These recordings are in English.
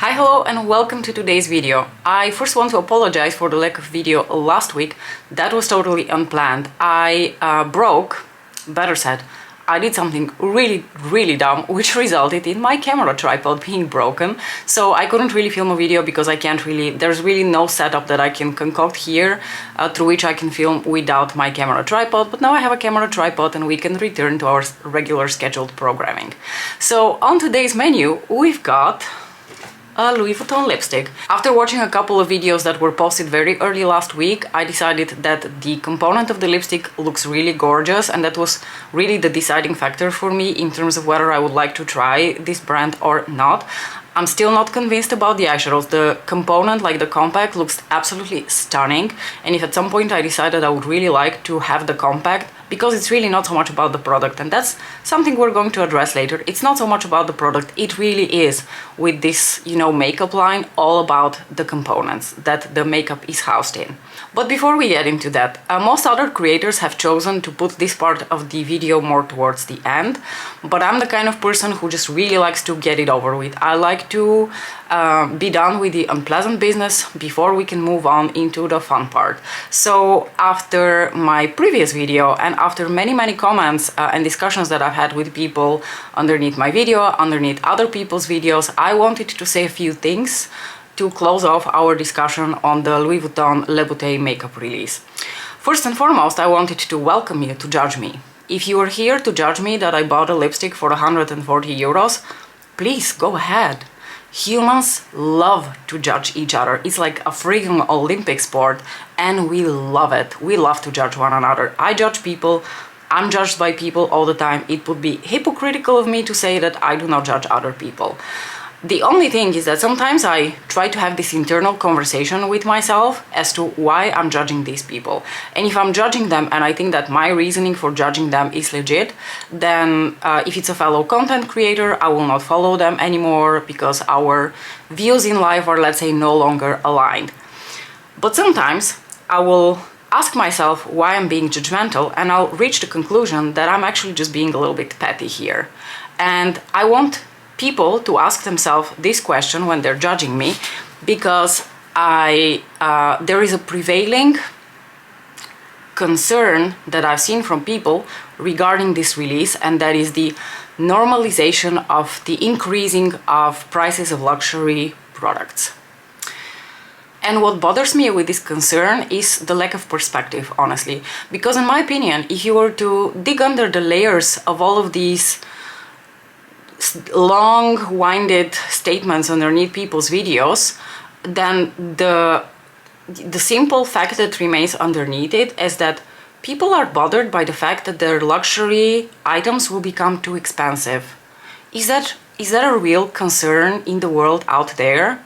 Hi, hello, and welcome to today's video. I first want to apologize for the lack of video last week. That was totally unplanned. Better said, I did something really dumb, which resulted in my camera tripod being broken. So I couldn't really film a video because there's really no setup that I can concoct here through which I can film without my camera tripod. But now I have a camera tripod and we can return to our regular scheduled programming. So on today's menu, we've got a Louis Vuitton lipstick. After watching a couple of videos that were posted very early last week, I decided that the component of the lipstick looks really gorgeous, and that was really the deciding factor for me in terms of whether I would like to try this brand or not. I'm still not convinced about the eyeshadows. The component, like the compact, looks absolutely stunning, and if at some point I decided I would really like to have the compact, because it's really not so much about the product, and that's something we're going to address later. It's not so much about the product, it really is, with this, makeup line, all about the components that the makeup is housed in. But before we get into that, most other creators have chosen to put this part of the video more towards the end, but I'm the kind of person who just really likes to get it over with. I like to be done with the unpleasant business before we can move on into the fun part. So after my previous video and after many comments and discussions that I've had with people underneath my video, underneath other people's videos, I wanted to say a few things to close off our discussion on the Louis Vuitton Le Bouteille makeup release. First and foremost, I wanted to welcome you to judge me. If you are here to judge me that I bought a lipstick for 140 euros, please go ahead. Humans love to judge each other. It's like a freaking Olympic sport, and we love it. We love to judge one another. I judge people. I'm judged by people all the time. It would be hypocritical of me to say that I do not judge other people. The only thing is that sometimes I try to have this internal conversation with myself as to why I'm judging these people. And if I'm judging them and I think that my reasoning for judging them is legit, then if it's a fellow content creator, I will not follow them anymore because our views in life are, let's say, no longer aligned. But sometimes I will ask myself why I'm being judgmental, and I'll reach the conclusion that I'm actually just being a little bit petty here. And I want people to ask themselves this question when they're judging me, because there is a prevailing concern that I've seen from people regarding this release, and that is the normalization of the increasing of prices of luxury products. And what bothers me with this concern is the lack of perspective, honestly, because in my opinion, if you were to dig under the layers of all of these long-winded statements underneath people's videos, then the simple fact that remains underneath it is that people are bothered by the fact that their luxury items will become too expensive. Is that a real concern in the world out there?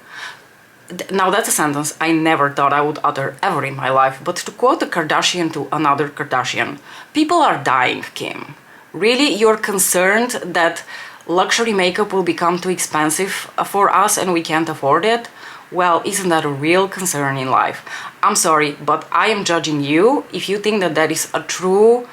Now that's a sentence I never thought I would utter ever in my life, but to quote a Kardashian to another Kardashian, people are dying, Kim. Really, you're concerned that luxury makeup will become too expensive for us and we can't afford it? Well, isn't that a real concern in life? I'm sorry, but I am judging you if you think that that is a true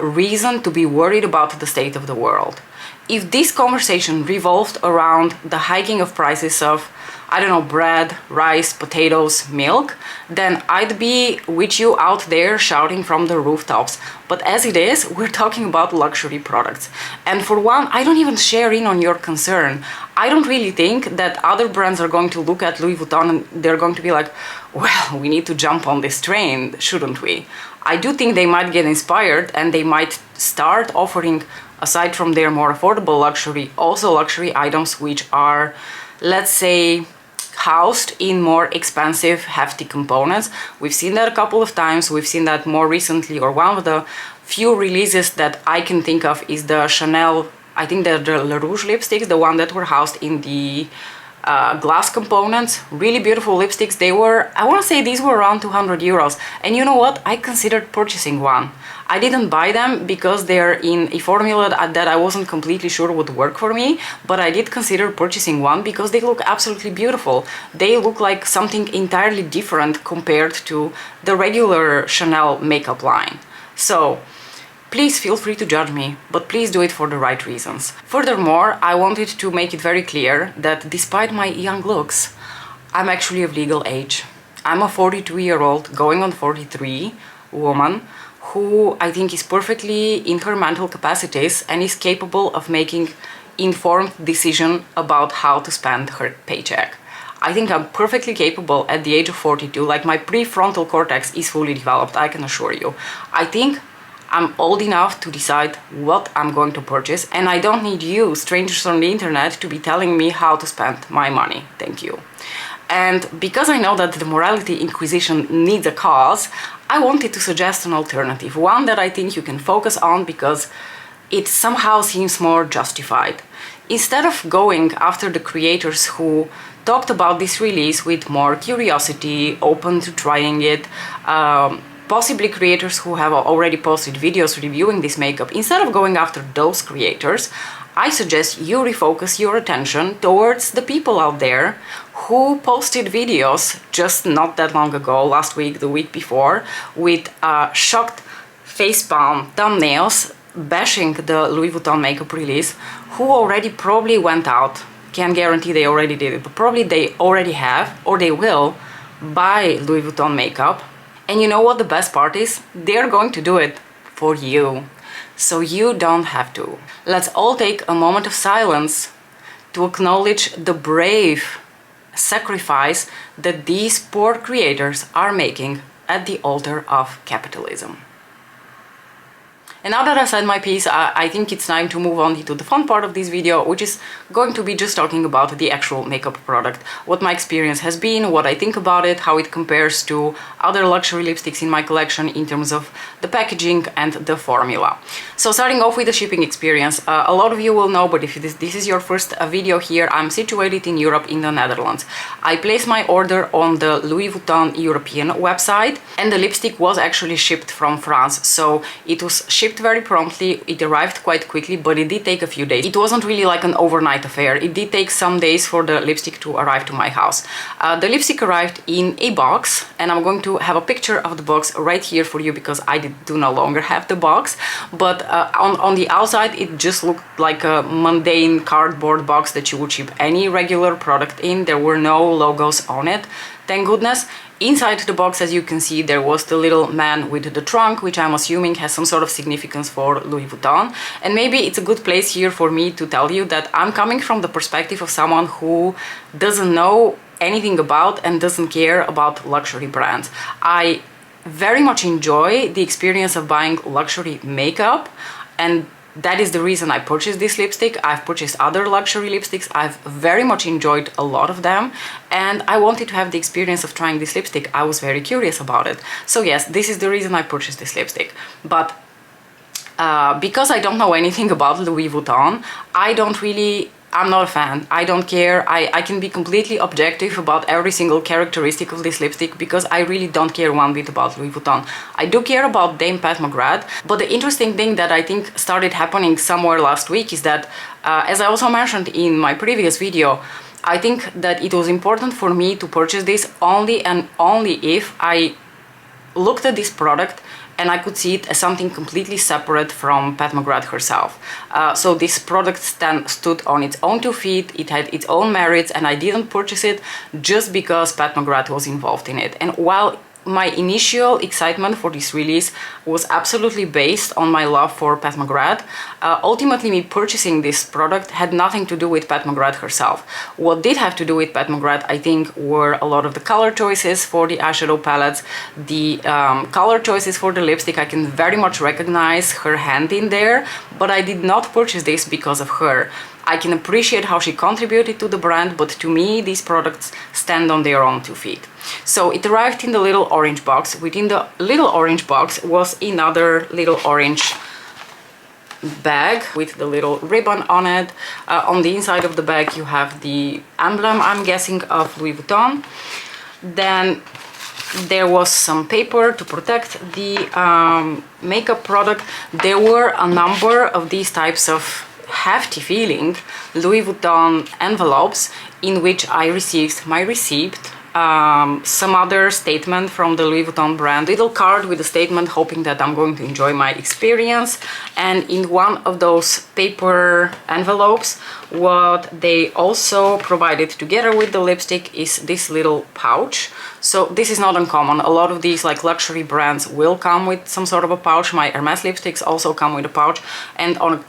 reason to be worried about the state of the world. If this conversation revolved around the hiking of prices of, I don't know, bread, rice, potatoes, milk, then I'd be with you out there shouting from the rooftops. But as it is, we're talking about luxury products. And for one, I don't even share in on your concern. I don't really think that other brands are going to look at Louis Vuitton and they're going to be like, well, we need to jump on this train, shouldn't we? I do think they might get inspired and they might start offering, aside from their more affordable luxury, also luxury items which are, let's say, housed in more expensive, hefty components. We've seen that a couple of times. We've seen that more recently, or one of the few releases that I can think of is the Chanel, I think the Rouge lipsticks, the one that were housed in the glass components. Really beautiful lipsticks. They were, I want to say these were around 200 euros. And you know what? I considered purchasing one. I didn't buy them because they're in a formula that I wasn't completely sure would work for me, but I did consider purchasing one because they look absolutely beautiful. They look like something entirely different compared to the regular Chanel makeup line. So please feel free to judge me, but please do it for the right reasons. Furthermore, I wanted to make it very clear that despite my young looks, I'm actually of legal age. I'm a 42-year-old, going on 43, woman who I think is perfectly in her mental capacities and is capable of making informed decision about how to spend her paycheck. I think I'm perfectly capable at the age of 42, like my prefrontal cortex is fully developed, I can assure you. I think I'm old enough to decide what I'm going to purchase, and I don't need you, strangers on the internet, to be telling me how to spend my money. Thank you. And because I know that the morality inquisition needs a cause, I wanted to suggest an alternative, one that I think you can focus on because it somehow seems more justified. Instead of going after the creators who talked about this release with more curiosity, open to trying it, possibly creators who have already posted videos reviewing this makeup, instead of going after those creators, I suggest you refocus your attention towards the people out there who posted videos just not that long ago, last week, the week before, with shocked facepalm thumbnails bashing the Louis Vuitton makeup release, who already probably went out, can't guarantee they already did it, but probably they already have, or they will, buy Louis Vuitton makeup. And you know what the best part is? They're going to do it for you. So you don't have to. Let's all take a moment of silence to acknowledge the brave sacrifice that these poor creators are making at the altar of capitalism. And now that I've said my piece, I think it's time to move on to the fun part of this video, which is going to be just talking about the actual makeup product, what my experience has been, what I think about it, how it compares to other luxury lipsticks in my collection in terms of the packaging and the formula. So starting off with the shipping experience, a lot of you will know, but if this is your first video here, I'm situated in Europe, in the Netherlands. I placed my order on the Louis Vuitton European website, and the lipstick was actually shipped from France, so it was shipped very promptly. It arrived quite quickly, but it did take a few days. It wasn't really like an overnight affair. It did take some days for the lipstick to arrive to my house. The lipstick arrived in a box, and I'm going to have a picture of the box right here for you because I do no longer have the box, but on the outside it just looked like a mundane cardboard box that you would ship any regular product in. There were no logos on it, thank goodness. Inside the box, as you can see, there was the little man with the trunk, which I'm assuming has some sort of significance for Louis Vuitton. And maybe it's a good place here for me to tell you that I'm coming from the perspective of someone who doesn't know anything about and doesn't care about luxury brands. I very much enjoy the experience of buying luxury makeup, and that is the reason I purchased this lipstick. I've purchased other luxury lipsticks. I've very much enjoyed a lot of them, and I wanted to have the experience of trying this lipstick. I was very curious about it. So yes, this is the reason I purchased this lipstick. But because I don't know anything about Louis Vuitton, I'm not a fan. I don't care. I can be completely objective about every single characteristic of this lipstick because I really don't care one bit about Louis Vuitton. I do care about Dame Pat McGrath, but the interesting thing that I think started happening somewhere last week is that, as I also mentioned in my previous video, I think that it was important for me to purchase this only and only if I looked at this product and I could see it as something completely separate from Pat McGrath herself. So this product stood on its own 2 feet, it had its own merits, and I didn't purchase it just because Pat McGrath was involved in it. And while my initial excitement for this release was absolutely based on my love for Pat McGrath, ultimately me purchasing this product had nothing to do with Pat McGrath herself. What did have to do with Pat McGrath, I think, were a lot of the color choices for the eyeshadow palettes, the color choices for the lipstick. I can very much recognize her hand in there, but I did not purchase this because of her. I can appreciate how she contributed to the brand, but to me these products stand on their own 2 feet. So it arrived in the little orange box. Within the little orange box was another little orange bag with the little ribbon on it. On the inside of the bag you have the emblem, I'm guessing, of Louis Vuitton. Then there was some paper to protect the makeup product. There were a number of these types of hefty feeling Louis Vuitton envelopes in which I received my receipt some other statement from the Louis Vuitton brand, little card with a statement hoping that I'm going to enjoy my experience. And in one of those paper envelopes, what they also provided together with the lipstick is this little pouch. So this is not uncommon. A lot of these like luxury brands will come with some sort of a pouch. My Hermes lipsticks also come with a pouch. And on a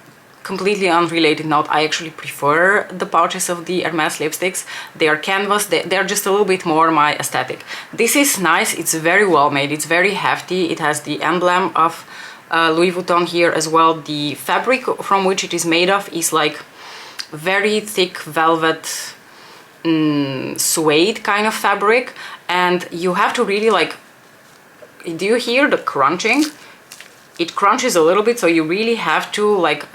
completely unrelated note, I actually prefer the pouches of the Hermes lipsticks. They are canvas, they're just a little bit more my aesthetic. This is nice, it's very well made, it's very hefty. It has the emblem of Louis Vuitton here as well. The fabric from which it is made of is like very thick velvet suede kind of fabric, and you have to really like, do you hear the crunching? It crunches a little bit, so you really have to like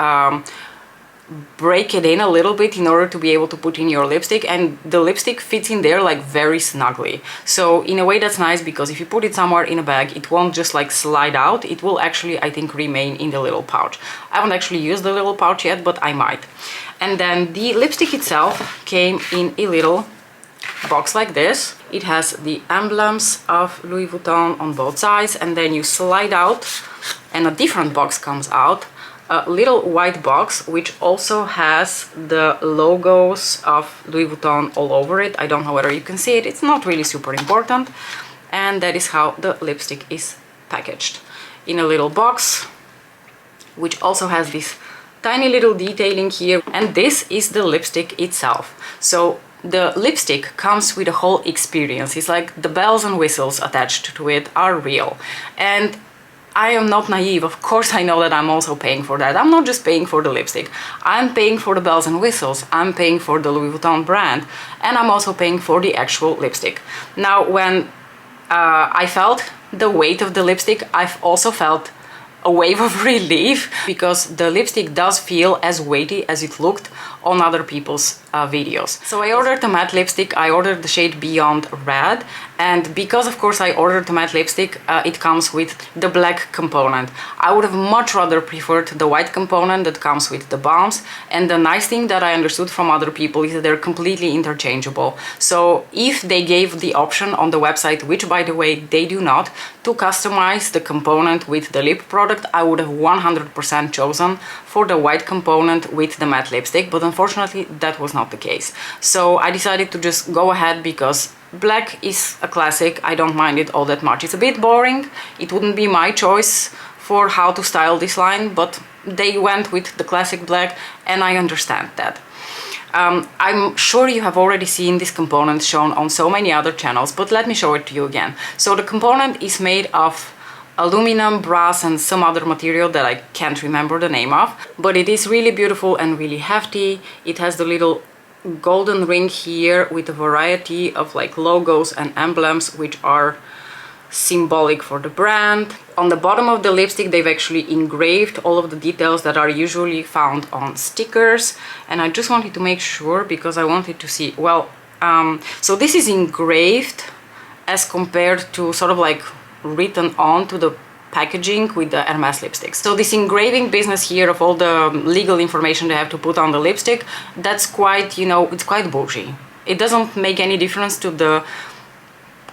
break it in a little bit in order to be able to put in your lipstick, and the lipstick fits in there like very snugly. So in a way that's nice, because if you put it somewhere in a bag, it won't just like slide out. It will actually, I think, remain in the little pouch. I haven't actually used the little pouch yet, but I might. And then the lipstick itself came in a little box like this. It has the emblems of Louis Vuitton on both sides, and then you slide out and a different box comes out, a little white box which also has the logos of Louis Vuitton all over it. I don't know whether you can see it, it's not really super important. And that is how the lipstick is packaged, in a little box which also has this tiny little detailing here. And this is the lipstick itself. So the lipstick comes with a whole experience. It's like the bells and whistles attached to it are real. And I am not naive. Of course I know that I'm also paying for that. I'm not just paying for the lipstick. I'm paying for the bells and whistles. I'm paying for the Louis Vuitton brand. And I'm also paying for the actual lipstick. Now, when I felt the weight of the lipstick, I've also felt a wave of relief, because the lipstick does feel as weighty as it looked on other people's videos. So I ordered a matte lipstick. I ordered the shade Beyond Red, and because of course I ordered the matte lipstick, it comes with the black component. I would have much rather preferred the white component that comes with the balms, and the nice thing that I understood from other people is that they're completely interchangeable. So if they gave the option on the website, which by the way they do not, to customize the component with the lip product, I would have 100% chosen for the white component with the matte lipstick, but unfortunately that was not the case. So I decided to just go ahead, because black is a classic. I don't mind it all that much. It's a bit boring. It wouldn't be my choice for how to style this line, but they went with the classic black, and I understand that. I'm sure you have already seen this component shown on so many other channels, but let me show it to you again. So the component is made of aluminum, brass, and some other material that I can't remember the name of, but it is really beautiful and really hefty. It has the little golden ring here with a variety of like logos and emblems which are symbolic for the brand. On the bottom of the lipstick they've actually engraved all of the details that are usually found on stickers, and I just wanted to make sure because I wanted to see, well, so this is engraved as compared to sort of like written on to the packaging with the Hermes lipsticks. So this engraving business here of all the legal information they have to put on the lipstick, that's quite, you know, it's quite bougie. It doesn't make any difference to the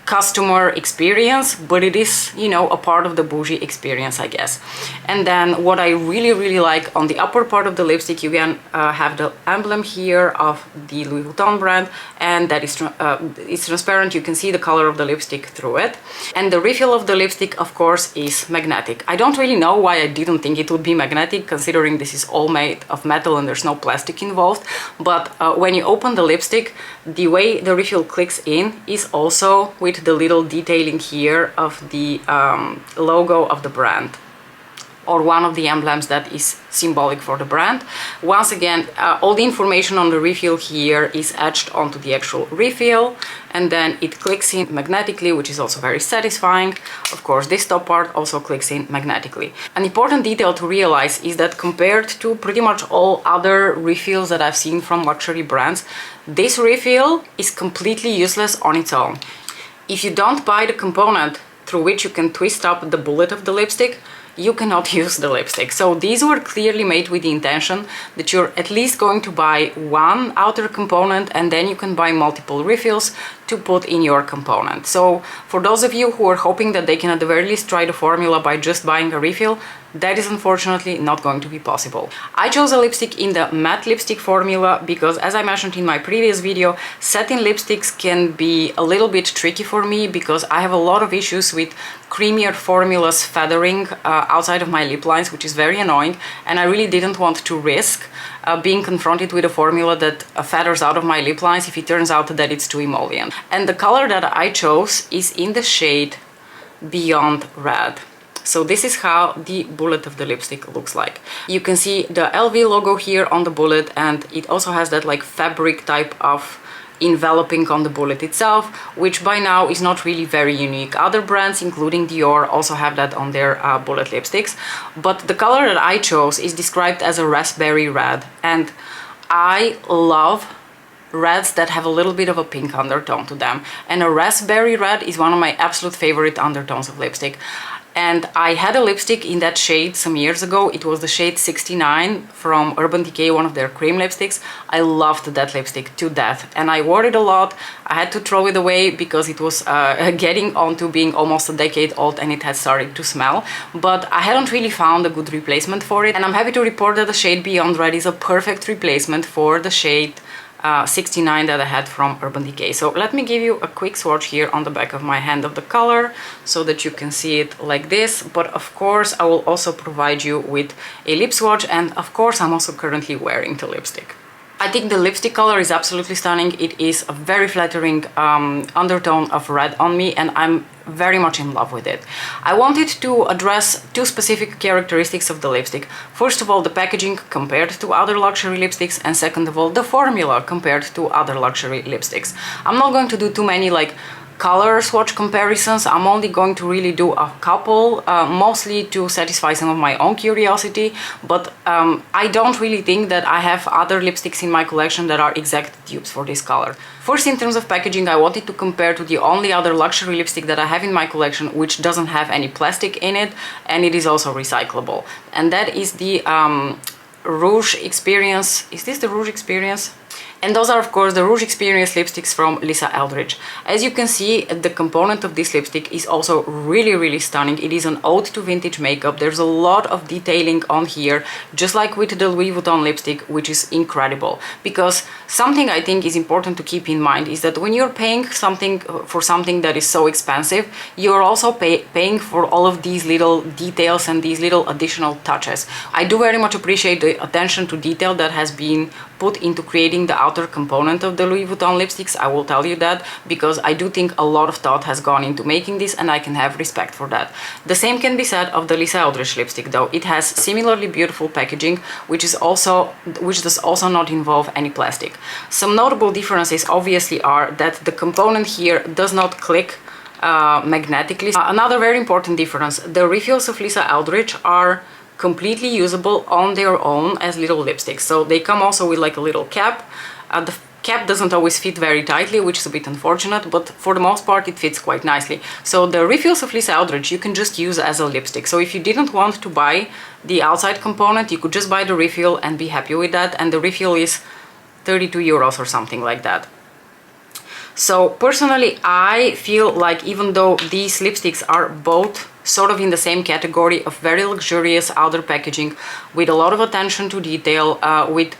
customer experience, but it is, you know, a part of the bougie experience, I guess. And then what I really like, on the upper part of the lipstick you can have the emblem here of the Louis Vuitton brand, and that is it's transparent. You can see the color of the lipstick through it. And the refill of the lipstick, of course, is magnetic. I don't really know why I didn't think it would be magnetic, considering this is all made of metal and there's no plastic involved. But when you open the lipstick, the way the refill clicks in is also with the little detailing here of the logo of the brand, or one of the emblems that is symbolic for the brand. Once again, all the information on the refill here is etched onto the actual refill, and then it clicks in magnetically, which is also very satisfying. Of course, this top part also clicks in magnetically. An important detail to realize is that compared to pretty much all other refills that I've seen from luxury brands, this refill is completely useless on its own. If you don't buy the component through which you can twist up the bullet of the lipstick, you cannot use the lipstick. So these were clearly made with the intention that you're at least going to buy one outer component, and then you can buy multiple refills to put in your component. So for those of you who are hoping that they can at the very least try the formula by just buying a refill, that is unfortunately not going to be possible. I chose a lipstick in the matte lipstick formula because, as I mentioned in my previous video, satin lipsticks can be a little bit tricky for me because I have a lot of issues with creamier formulas feathering outside of my lip lines, which is very annoying, and I really didn't want to risk being confronted with a formula that feathers out of my lip lines if it turns out that it's too emollient. And the color that I chose is in the shade Beyond Red. So this is how the bullet of the lipstick looks like. You can see the LV logo here on the bullet, and it also has that like fabric type of enveloping on the bullet itself, which by now is not really very unique. Other brands, including Dior, also have that on their bullet lipsticks. But the color that I chose is described as a raspberry red, and I love reds that have a little bit of a pink undertone to them. And a raspberry red is one of my absolute favorite undertones of lipstick. And I had a lipstick in that shade some years ago. It was the shade 69 from Urban Decay, one of their cream lipsticks. I loved that lipstick to death, and I wore it a lot. I had to throw it away because it was getting on to being almost a decade old and it had started to smell. But I hadn't really found a good replacement for it, and I'm happy to report that the shade Beyond Red is a perfect replacement for the shade 69 that I had from Urban Decay. So let me give you a quick swatch here on the back of my hand of the color so that you can see it like this. But of course I will also provide you with a lip swatch, and of course I'm also currently wearing the lipstick. I think the lipstick color is absolutely stunning. It is a very flattering undertone of red on me, and I'm very much in love with it. I wanted to address two specific characteristics of the lipstick. First of all, the packaging compared to other luxury lipsticks, and second of all, the formula compared to other luxury lipsticks. I'm not going to do too many like color swatch comparisons. I'm only going to really do a couple, mostly to satisfy some of my own curiosity, but I don't really think that I have other lipsticks in my collection that are exact dupes for this color. First, in terms of packaging, I wanted to compare to the only other luxury lipstick that I have in my collection, which doesn't have any plastic in it, and it is also recyclable. And that is the Rouge Experience. Is this the Rouge Experience? And those are of course the Rouge Experience lipsticks from Lisa Eldridge. As you can see, the component of this lipstick is also really stunning. It is an ode to vintage makeup. There's a lot of detailing on here, just like with the Louis Vuitton lipstick, which is incredible. Because something I think is important to keep in mind is that when you're paying something for something that is so expensive, you're also paying for all of these little details and these little additional touches. I do very much appreciate the attention to detail that has been put into creating the outer component of the Louis Vuitton lipsticks. I will tell you that, because I do think a lot of thought has gone into making this, and I can have respect for that. The same can be said of the Lisa Eldridge lipstick, though. It has similarly beautiful packaging, which does also not involve any plastic. Some notable differences obviously are that the component here does not click magnetically. Another very important difference, the refills of Lisa Eldridge are completely usable on their own as little lipsticks. So they come also with like a little cap. The cap doesn't always fit very tightly, which is a bit unfortunate, but for the most part it fits quite nicely. So the refills of Lisa Eldridge you can just use as a lipstick. So if you didn't want to buy the outside component, you could just buy the refill and be happy with that, and the refill is 32 euros or something like that. So personally, I feel like even though these lipsticks are both sort of in the same category of very luxurious outer packaging with a lot of attention to detail, with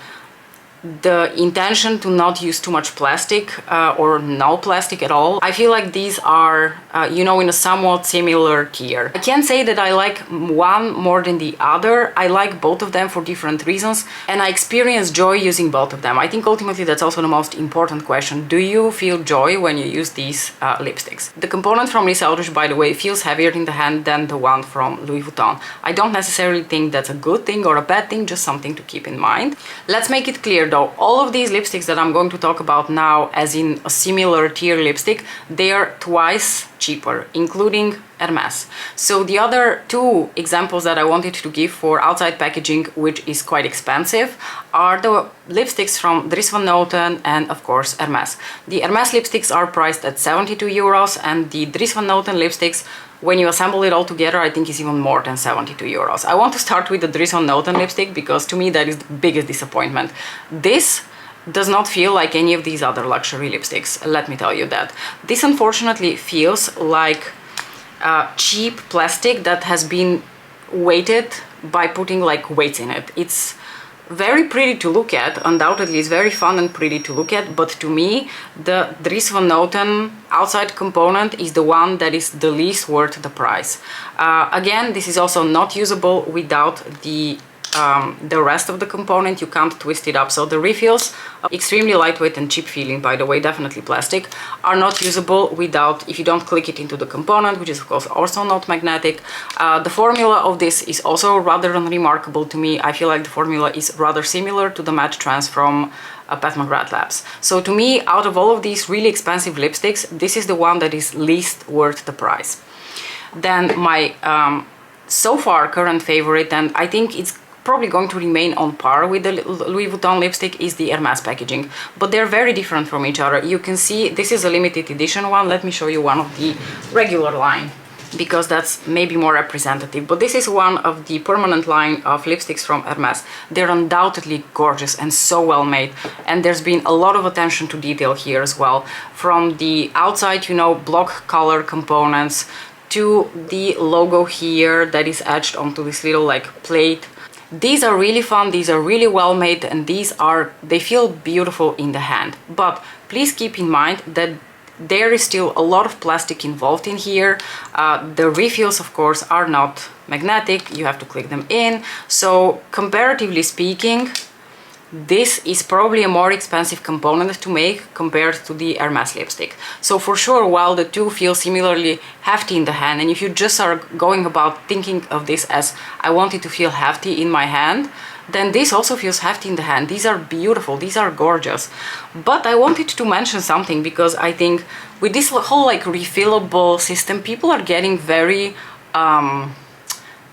the intention to not use too much plastic or no plastic at all, I feel like these are, you know, in a somewhat similar tier. I can't say that I like one more than the other. I like both of them for different reasons, and I experience joy using both of them. I think ultimately that's also the most important question. Do you feel joy when you use these lipsticks? The component from Lisa Eldridge, by the way, feels heavier in the hand than the one from Louis Vuitton. I don't necessarily think that's a good thing or a bad thing, just something to keep in mind. Let's make it clear though, all of these lipsticks that I'm going to talk about now as in a similar tier lipstick, they are twice cheaper, including Hermes. So the other two examples that I wanted to give for outside packaging, which is quite expensive, are the lipsticks from Dries Van Noten and of course Hermes. The Hermes lipsticks are priced at 72 euros and the Dries Van Noten lipsticks when you assemble it all together, I think it's even more than 72 euros. I want to start with the Dries Van Noten lipstick because to me that is the biggest disappointment. This does not feel like any of these other luxury lipsticks, let me tell you that. This unfortunately feels like cheap plastic that has been weighted by putting like weights in it. It's very pretty to look at, undoubtedly it's very fun and pretty to look at, but to me the Dries Van Noten outside component is the one that is the least worth the price. Again, this is also not usable without the rest of the component. You can't twist it up, so the refills, extremely lightweight and cheap feeling, by the way, definitely plastic, are not usable without, if you don't click it into the component, which is of course also not magnetic. The formula of this is also rather unremarkable to me. I feel like the formula is rather similar to the matte trans from Pat McGrath Labs. So to me, out of all of these really expensive lipsticks, this is the one that is least worth the price. Then my so far current favorite, and I think it's probably going to remain on par with the Louis Vuitton lipstick, is the Hermès packaging, but they're very different from each other. You can see this is a limited edition one. Let me show you one of the regular line because that's maybe more representative, but this is one of the permanent line of lipsticks from Hermès. They're undoubtedly gorgeous and so well made, and there's been a lot of attention to detail here as well, from the outside, you know, block color components to the logo here that is etched onto this little like plate. These are really fun, these are really well made, and they feel beautiful in the hand. But please keep in mind that there is still a lot of plastic involved in here. The refills, of course, are not magnetic, you have to click them in. So comparatively speaking, this is probably a more expensive component to make compared to the Hermès lipstick. So for sure, while the two feel similarly hefty in the hand, and if you just are going about thinking of this as I want it to feel hefty in my hand, then this also feels hefty in the hand. These are beautiful, these are gorgeous. But I wanted to mention something because I think with this whole like refillable system, people are getting very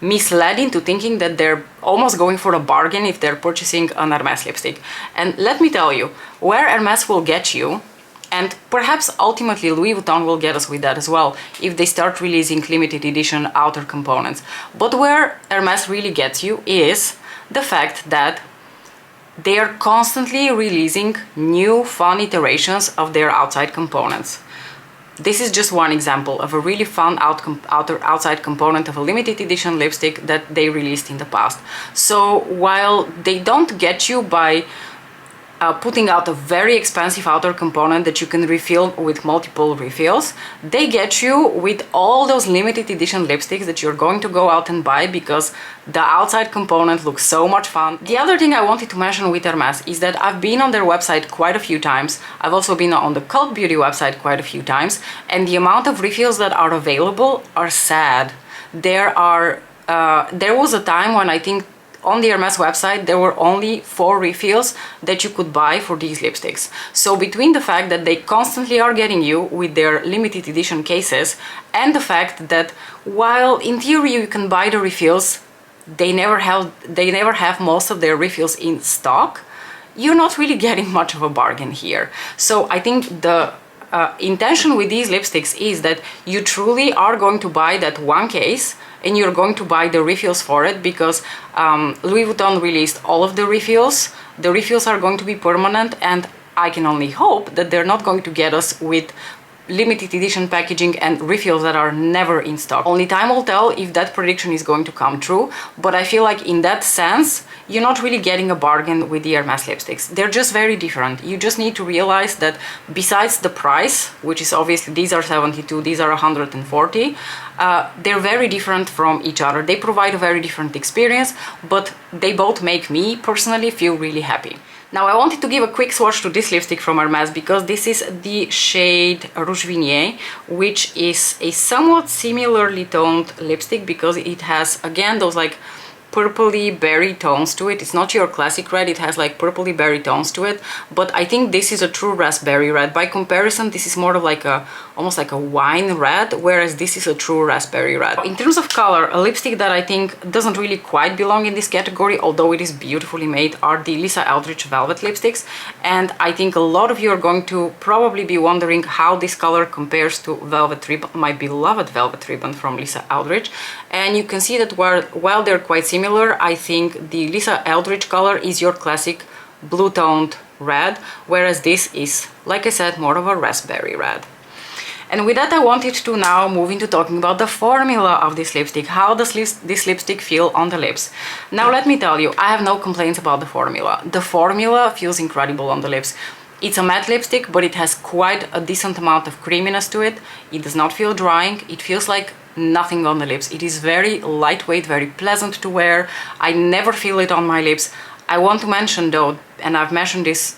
misled into thinking that they're almost going for a bargain if they're purchasing an Hermès lipstick. And let me tell you, where Hermès will get you, and perhaps ultimately Louis Vuitton will get us with that as well, if they start releasing limited edition outer components. But where Hermès really gets you is the fact that they are constantly releasing new fun iterations of their outside components. This is just one example of a really fun outside component of a limited edition lipstick that they released in the past. So while they don't get you by putting out a very expensive outer component that you can refill with multiple refills, they get you with all those limited edition lipsticks that you're going to go out and buy because the outside component looks so much fun. The other thing I wanted to mention with Hermès is that I've been on their website quite a few times. I've also been on the Cult Beauty website quite a few times, and the amount of refills that are available are sad. There was a time when I think on the Hermès website there were only 4 refills that you could buy for these lipsticks. So between the fact that they constantly are getting you with their limited edition cases and the fact that while in theory you can buy the refills, they never have most of their refills in stock, you're not really getting much of a bargain here. So I think the intention with these lipsticks is that you truly are going to buy that one case and you're going to buy the refills for it because Louis Vuitton released all of the refills. The refills are going to be permanent, and I can only hope that they're not going to get us with limited edition packaging and refills that are never in stock. Only time will tell if that prediction is going to come true, but I feel like in that sense, you're not really getting a bargain with the Hermès lipsticks. They're just very different. You just need to realize that besides the price, which is obviously these are 72, these are 140, they're very different from each other. They provide a very different experience, but they both make me personally feel really happy. Now I wanted to give a quick swatch to this lipstick from Hermès because this is the shade Rouge Vignette, which is a somewhat similarly toned lipstick because it has again those like purpley berry tones to it. It's not your classic red, it has like purpley berry tones to it, but I think this is a true raspberry red. By comparison, this is more of like a almost like a wine red, whereas this is a true raspberry red. In terms of color, a lipstick that I think doesn't really quite belong in this category, although it is beautifully made, are the Lisa Eldridge Velvet lipsticks. And I think a lot of you are going to probably be wondering how this color compares to Velvet Ribbon, my beloved Velvet Ribbon from Lisa Eldridge. And you can see that while they're quite similar, I think the Lisa Eldridge color is your classic blue-toned red, whereas this is, like I said, more of a raspberry red. And with that, I wanted to now move into talking about the formula of this lipstick. How does this lipstick feel on the lips? Now, let me tell you, I have no complaints about the formula. The formula feels incredible on the lips. It's a matte lipstick, but it has quite a decent amount of creaminess to it. It does not feel drying. It feels like nothing on the lips. It is very lightweight, very pleasant to wear. I never feel it on my lips. I want to mention though, and I've mentioned this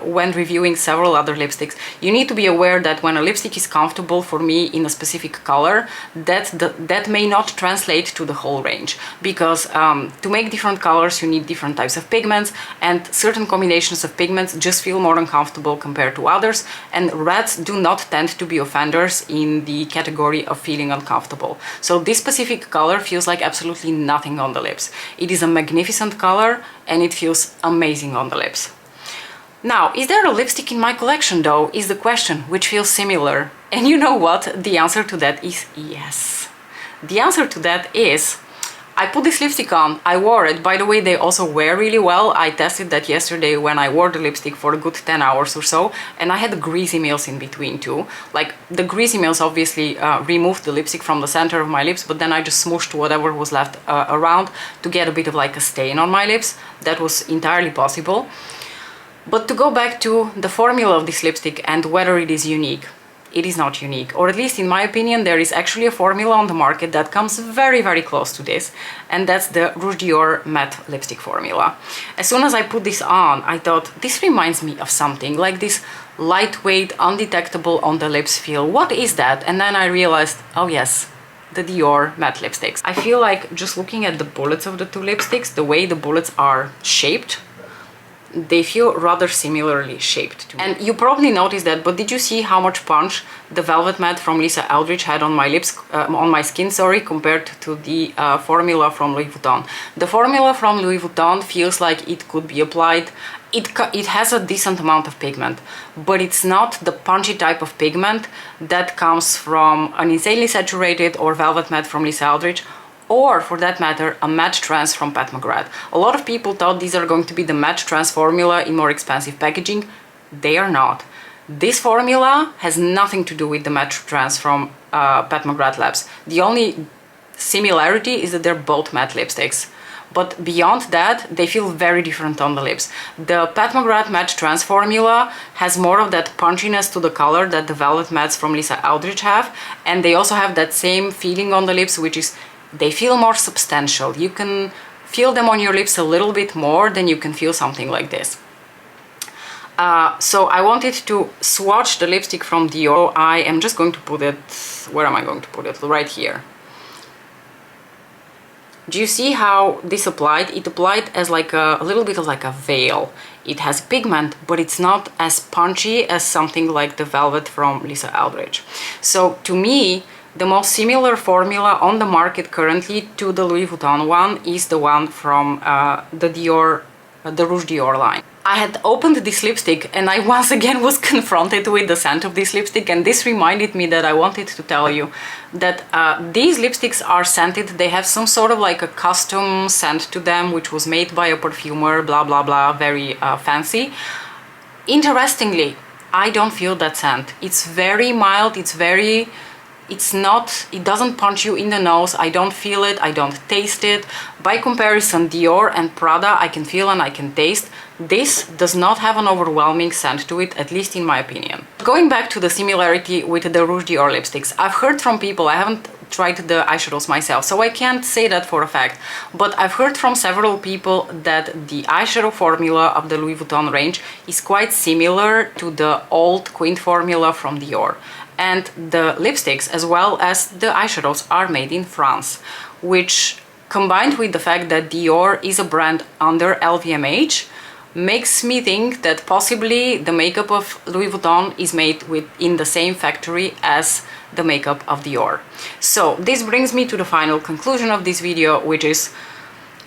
when reviewing several other lipsticks, you need to be aware that when a lipstick is comfortable for me in a specific color, that may not translate to the whole range, because to make different colors you need different types of pigments, and certain combinations of pigments just feel more uncomfortable compared to others, and reds do not tend to be offenders in the category of feeling uncomfortable. So this specific color feels like absolutely nothing on the lips. It is a magnificent color and it feels amazing on the lips. Now, is there a lipstick in my collection though, is the question, which feels similar? And you know what? The answer to that is yes. The answer to that is, I put this lipstick on, I wore it. By the way, they also wear really well. I tested that yesterday when I wore the lipstick for a good 10 hours or so, and I had greasy meals in between too. Like, the greasy meals obviously removed the lipstick from the center of my lips, but then I just smooshed whatever was left around to get a bit of like a stain on my lips. That was entirely possible. But to go back to the formula of this lipstick and whether it is unique. It is not unique, or at least in my opinion there is actually a formula on the market that comes very, very close to this, and that's the Rouge Dior matte lipstick formula. As soon as I put this on, I thought, this reminds me of something, like this lightweight, undetectable on the lips feel. What is that? And then I realized, oh yes, the Dior matte lipsticks. I feel like just looking at the bullets of the two lipsticks, the way the bullets are shaped, they feel rather similarly shaped to me. And you probably noticed that, but did you see how much punch the Velvet Matte from Lisa Eldridge had on my lips, on my skin, sorry, compared to the formula from Louis Vuitton? The formula from Louis Vuitton feels like it could be applied. It has a decent amount of pigment, but it's not the punchy type of pigment that comes from an insanely saturated or Velvet Matte from Lisa Eldridge, or for that matter, a matte trans from Pat McGrath. A lot of people thought these are going to be the matte trans formula in more expensive packaging. They are not. This formula has nothing to do with the matte trans from Pat McGrath Labs. The only similarity is that they're both matte lipsticks. But beyond that, they feel very different on the lips. The Pat McGrath Matte Trans formula has more of that punchiness to the color that the Velvet Mattes from Lisa Eldridge have, and they also have that same feeling on the lips, which is they feel more substantial. You can feel them on your lips a little bit more than you can feel something like this. So I wanted to swatch the lipstick from Dior. I am just going to put it, where am I going to put it? Right here. Do you see how this applied? It applied as like a little bit of like a veil. It has pigment, but it's not as punchy as something like the Velvet from Lisa Eldridge. So to me, the most similar formula on the market currently to the Louis Vuitton one is the one from the Rouge Dior line. I had opened this lipstick and I once again was confronted with the scent of this lipstick, and this reminded me that I wanted to tell you that these lipsticks are scented. They have some sort of like a custom scent to them, which was made by a perfumer, blah blah blah, very fancy. Interestingly, I don't feel that scent. It's very mild, it doesn't punch you in the nose. I don't feel it, I don't taste it. By comparison, Dior and Prada I can feel and I can taste. This does not have an overwhelming scent to it, at least in my opinion. Going back to the similarity with the Rouge Dior lipsticks, I've heard from people, I haven't tried the eyeshadows myself, so I can't say that for a fact, but I've heard from several people that the eyeshadow formula of the Louis Vuitton range is quite similar to the old Quint formula from Dior. And the lipsticks as well as the eyeshadows are made in France, which combined with the fact that Dior is a brand under LVMH, makes me think that possibly the makeup of Louis Vuitton is made in the same factory as the makeup of Dior. So this brings me to the final conclusion of this video, which is,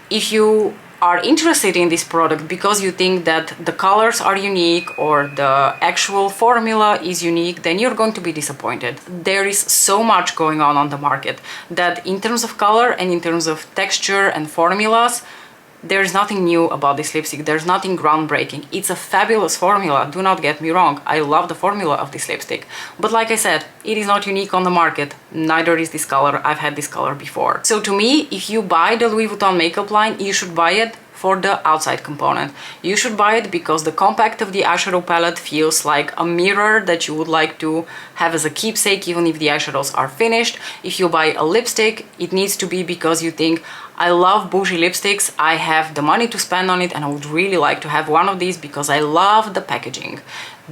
if you are interested in this product because you think that the colors are unique or the actual formula is unique, then you're going to be disappointed. There is so much going on the market that in terms of color and in terms of texture and formulas, there's nothing new about this lipstick. There's nothing groundbreaking. It's a fabulous formula, do not get me wrong. I love the formula of this lipstick. But like I said, it is not unique on the market. Neither is this color. I've had this color before. So to me, if you buy the Louis Vuitton makeup line, you should buy it for the outside component. You should buy it because the compact of the eyeshadow palette feels like a mirror that you would like to have as a keepsake even if the eyeshadows are finished. If you buy a lipstick, it needs to be because you think, I love bougie lipsticks, I have the money to spend on it and I would really like to have one of these because I love the packaging.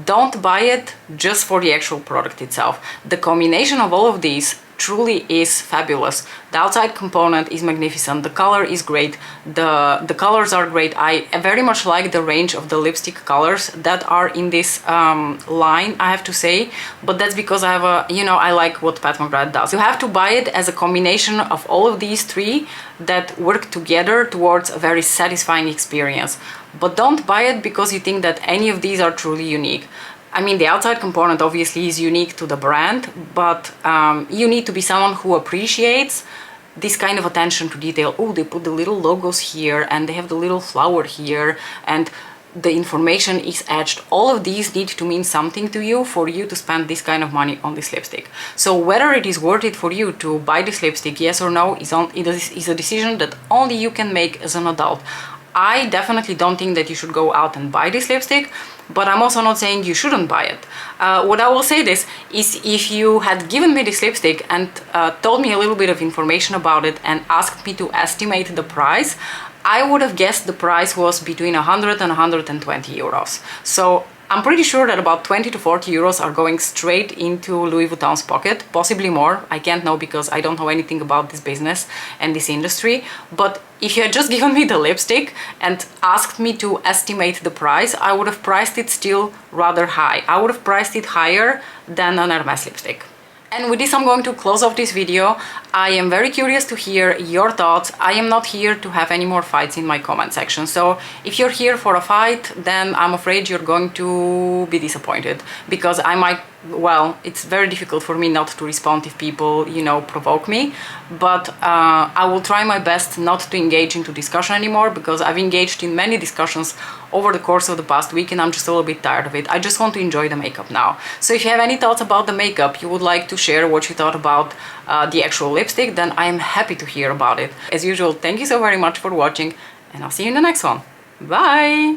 Don't buy it just for the actual product itself. The combination of all of these truly is fabulous. The outside component is magnificent, the color is great, the colors are great. I very much like the range of the lipstick colors that are in this line, I have to say, but that's because I have I like what Pat McGrath does. You have to buy it as a combination of all of these three that work together towards a very satisfying experience. But don't buy it because you think that any of these are truly unique. I mean, the outside component obviously is unique to the brand, but you need to be someone who appreciates this kind of attention to detail. Oh, they put the little logos here and they have the little flower here and the information is etched. All of these need to mean something to you for you to spend this kind of money on this lipstick. So whether it is worth it for you to buy this lipstick, yes or no, is a decision that only you can make as an adult. I definitely don't think that you should go out and buy this lipstick, but I'm also not saying you shouldn't buy it. What I will say this is, if you had given me this lipstick and told me a little bit of information about it and asked me to estimate the price, I would have guessed the price was between 100 and 120 euros. So I'm pretty sure that about 20 to 40 euros are going straight into Louis Vuitton's pocket, possibly more. I can't know because I don't know anything about this business and this industry. But if you had just given me the lipstick and asked me to estimate the price, I would have priced it still rather high. I would have priced it higher than an Hermès lipstick. And with this, I'm going to close off this video. I am very curious to hear your thoughts. I am not here to have any more fights in my comment section. So if you're here for a fight, then I'm afraid you're going to be disappointed, because I might, well, it's very difficult for me not to respond if people, provoke me. But I will try my best not to engage into discussion anymore, because I've engaged in many discussions over the course of the past week and I'm just a little bit tired of it. I just want to enjoy the makeup now. So if you have any thoughts about the makeup, you would like to share what you thought about the actual lipstick, then I am happy to hear about it. As usual, thank you so very much for watching and I'll see you in the next one. Bye!